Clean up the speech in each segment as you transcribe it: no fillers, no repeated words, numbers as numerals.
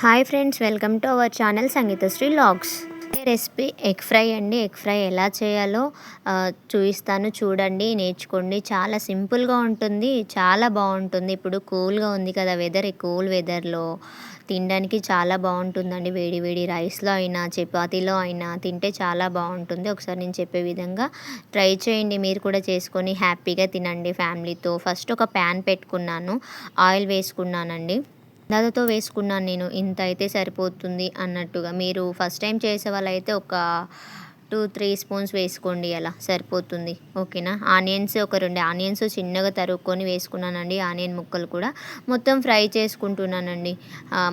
Hi friends, welcome to our channel Sangeethasri logs. Recipe egg fry అండి. Egg fry ఎలా చేయాలో చూపిస్తాను, చూడండి, నేర్చుకోండి. చాలా సింపుల్గా ఉంటుంది, చాలా బాగుంటుంది. ఇప్పుడు కూల్గా ఉంది కదా వెదర్, ఈ కూల్ వెదర్లో తినడానికి చాలా బాగుంటుందండి. వేడి వేడి రైస్లో అయినా చపాతీలో అయినా తింటే చాలా బాగుంటుంది. ఒకసారి నేను చెప్పే విధంగా ట్రై చేయండి, మీరు కూడా చేసుకొని హ్యాపీగా తినండి ఫ్యామిలీతో. ఫస్ట్ ఒక ప్యాన్ పెట్టుకున్నాను, ఆయిల్ వేసుకున్నానండి. అందాజతో వేసుకున్నాను నేను, ఇంత అయితే సరిపోతుంది అన్నట్టుగా. మీరు ఫస్ట్ టైం చేసే వాళ్ళైతే ఒక 2-3 స్పూన్స్ వేసుకోండి, అలా సరిపోతుంది. ఓకేనా. ఆనియన్స్ ఒక 2 ఆనియన్స్ చిన్నగా తరుక్కొని వేసుకున్నానండి. ఆనియన్ ముక్కలు కూడా మొత్తం ఫ్రై చేసుకుంటున్నానండి.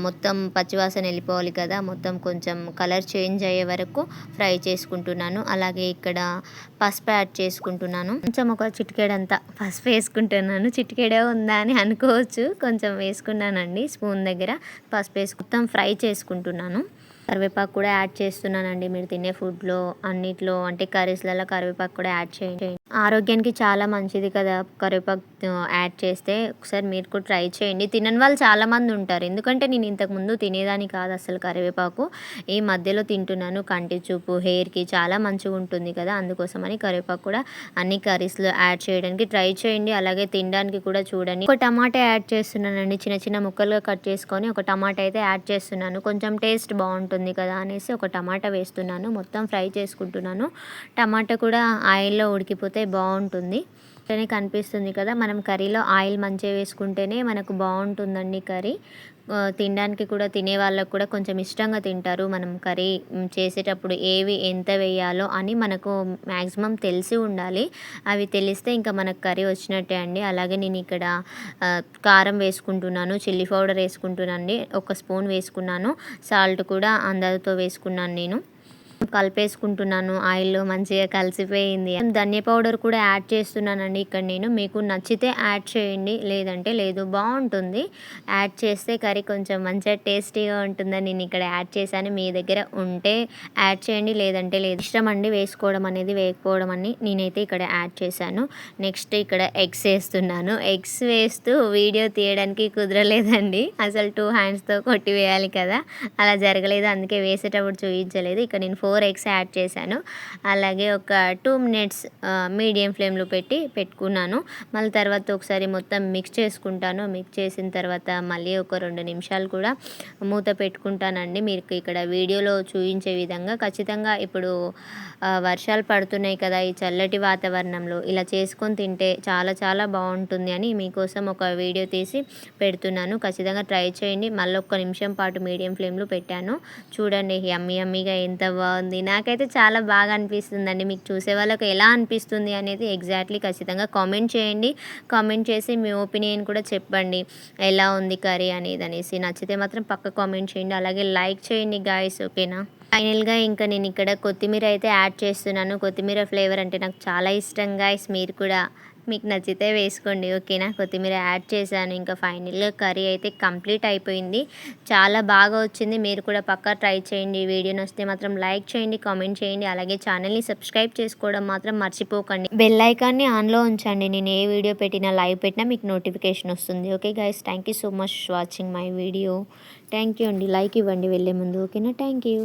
మొత్తం పచ్చివాసన వెళ్ళిపోవాలి కదా, మొత్తం కొంచెం కలర్ చేంజ్ అయ్యే వరకు ఫ్రై చేసుకుంటున్నాను. అలాగే ఇక్కడ పసుపు యాడ్ చేసుకుంటున్నాను. కొంచెం ఒక చిటికెడంతా పసుపు వేసుకుంటున్నాను. చిటికెడే ఉందా అని అనుకోవచ్చు, కొంచెం వేసుకున్నానండి. స్పూన్ దగ్గర పసుపు వేసి మొత్తం ఫ్రై చేసుకుంటున్నాను. కరివేపాకు కూడా యాడ్ చేస్తున్నానండి. మీరు తినే ఫుడ్లో అన్నిట్లో, అంటే కర్రీస్లలో కరివేపాకు కూడా యాడ్ చేయండి. ఆరోగ్యానికి చాలా మంచిది కదా కరివేపాకు యాడ్ చేస్తే. ఒకసారి మీరు కూడా ట్రై చేయండి. తినని వాళ్ళు చాలామంది ఉంటారు, ఎందుకంటే నేను ఇంతకుముందు తినేదాన్ని కాదు అసలు కరివేపాకు. ఈ మధ్యలో తింటున్నాను. కంటి చూపు, హెయిర్కి చాలా మంచిగా ఉంటుంది కదా, అందుకోసమని కరివేపాకు కూడా అన్ని కర్రీస్లో యాడ్ చేయడానికి ట్రై చేయండి. అలాగే తినడానికి కూడా చూడండి. ఒక టమాటా యాడ్ చేస్తున్నానండి, చిన్న చిన్న ముక్కలుగా కట్ చేసుకొని ఒక టమాటా అయితే యాడ్ చేస్తున్నాను. కొంచెం టేస్ట్ బాగుంటుంది కదా అనేసి ఒక టమాటా వేస్తున్నాను. మొత్తం ఫ్రై చేసుకుంటున్నాను. టమాటా కూడా ఆయిల్లో ఉడికిపోతే బాగుంటుంది. కనిపిస్తుంది కదా, మనం కర్రీలో ఆయిల్ మంచిగా వేసుకుంటేనే మనకు బాగుంటుందండి కర్రీ. తినడానికి కూడా, తినే వాళ్ళకు కూడా కొంచెం ఇష్టంగా తింటారు. మనం కర్రీ చేసేటప్పుడు ఏవి ఎంత వేయాలో అని మనకు మ్యాక్సిమం తెలిసి ఉండాలి. అవి తెలిస్తే ఇంకా మనకు కర్రీ వచ్చినట్టే అండి. అలాగే నేను ఇక్కడ కారం వేసుకుంటున్నాను, చిల్లీ పౌడర్ వేసుకుంటున్నాను అండి. ఒక స్పూన్ వేసుకున్నాను. సాల్ట్ కూడా అందాజతో వేసుకున్నాను నేను. కలిపేసుకుంటున్నాను. ఆయిల్లో మంచిగా కలిసిపోయింది. ధనియా పౌడర్ కూడా యాడ్ చేస్తున్నానండి ఇక్కడ నేను. మీకు నచ్చితే యాడ్ చేయండి, లేదంటే లేదు. బాగుంటుంది యాడ్ చేస్తే కర్రీ, కొంచెం మంచిగా టేస్టీగా ఉంటుందని నేను ఇక్కడ యాడ్ చేశాను. మీ దగ్గర ఉంటే యాడ్ చేయండి, లేదంటే లేదు. ఇష్టం అండి వేసుకోవడం అనేది, వేయకపోవడం అని. నేనైతే ఇక్కడ యాడ్ చేశాను. నెక్స్ట్ ఇక్కడ ఎగ్స్ వేస్తున్నాను. ఎగ్స్ వేస్తూ వీడియో తీయడానికి కుదరలేదండి. అసలు 2 హ్యాండ్స్తో కొట్టి వేయాలి కదా, అలా జరగలేదు. అందుకే వేసేటప్పుడు చూపించలేదు. ఇక్కడ నేను 4 ఎగ్స్ యాడ్ చేశాను. అలాగే ఒక 2 మినిట్స్ మీడియం ఫ్లేమ్లో పెట్టుకున్నాను. మళ్ళీ తర్వాత ఒకసారి మొత్తం మిక్స్ చేసుకుంటాను. మిక్స్ చేసిన తర్వాత మళ్ళీ ఒక 2 నిమిషాలు కూడా మూత పెట్టుకుంటానండి. మీకు ఇక్కడ వీడియోలో చూపించే విధంగా. ఖచ్చితంగా ఇప్పుడు వర్షాలు పడుతున్నాయి కదా, ఈ చల్లటి వాతావరణంలో ఇలా చేసుకొని తింటే చాలా చాలా బాగుంటుంది అని మీకోసం ఒక వీడియో తీసి పెడుతున్నాను. ఖచ్చితంగా ట్రై చేయండి. మళ్ళీ ఒక్క నిమిషం పాటు మీడియం ఫ్లేమ్లో పెట్టాను. చూడండి, యమ్మీ యమ్మీగా ఎంత బాగుంది. నాకైతే చాలా బాగా అనిపిస్తుందండి. మీకు చూసే వాళ్ళకు ఎలా అనిపిస్తుంది అనేది ఎగ్జాక్ట్లీ ఖచ్చితంగా కామెంట్ చేయండి. కామెంట్ చేసి మీ ఒపీనియన్ కూడా చెప్పండి, ఎలా ఉంది కర్రీ అనేది అనేసి. నచ్చితే మాత్రం పక్క కామెంట్ చేయండి. అలాగే లైక్ చేయండి గాయ్స్, ఓకేనా. ఫైనల్గా ఇంకా నేను ఇక్కడ కొత్తిమీర అయితే యాడ్ చేస్తున్నాను. కొత్తిమీర ఫ్లేవర్ అంటే నాకు చాలా ఇష్టం గాయ్స్. మీరు కూడా మీకు నచ్చితే వేసుకోండి, ఓకేనా. కొత్తిమీర యాడ్ చేశాను. ఇంకా ఫైనల్గా కర్రీ అయితే కంప్లీట్ అయిపోయింది. చాలా బాగా వచ్చింది. మీరు కూడా పక్కా ట్రై చేయండి. వీడియో నచ్చితే మాత్రం లైక్ చేయండి, కామెంట్ చేయండి. అలాగే ఛానల్ని సబ్స్క్రైబ్ చేసుకోవడం మాత్రం మర్చిపోకండి. బెల్ ఐకాన్ని ఆన్లో ఉంచండి. నేను ఏ వీడియో పెట్టినా, లైవ్ పెట్టినా మీకు నోటిఫికేషన్ వస్తుంది. Okay guys, thank you so much watching my video. Thank you అండి. లైక్ ఇవ్వండి వెళ్ళే ముందు, ఓకేనా. Thank you.